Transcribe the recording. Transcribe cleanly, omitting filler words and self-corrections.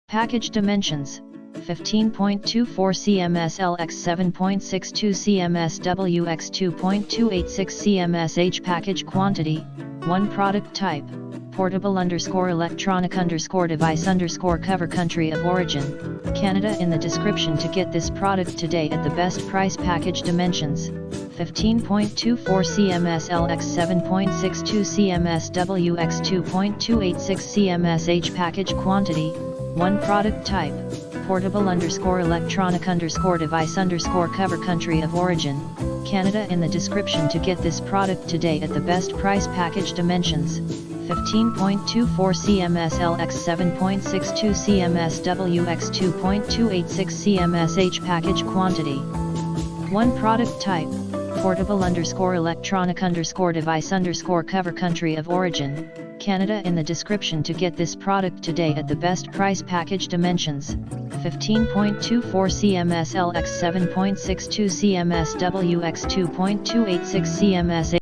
Package dimensions: 15.24 cms LX 7.62 cms WX 2.286 cms H. Package quantity: 1 Product type: portable_electronic_device_ cover country of origin: Canada. In the description to get this product today at the best price. Package dimensions: 15.24 cms LX 7.62 cms WX 2.286 cms H. Package quantity: 1 Product type: portable_electronic_device_ cover country of origin: Canada. In the description to get this product today at the best price. Package dimensions: 15.24 cms LX 7.62 cms WX 2.286 cms H. Package quantity: 1 Product type: portable_electronic_device_ cover country of origin: Canada. In the description to get this product today at the best price. Package dimensions: 15.24 cms LX 7.62 cms WX 2.286 cms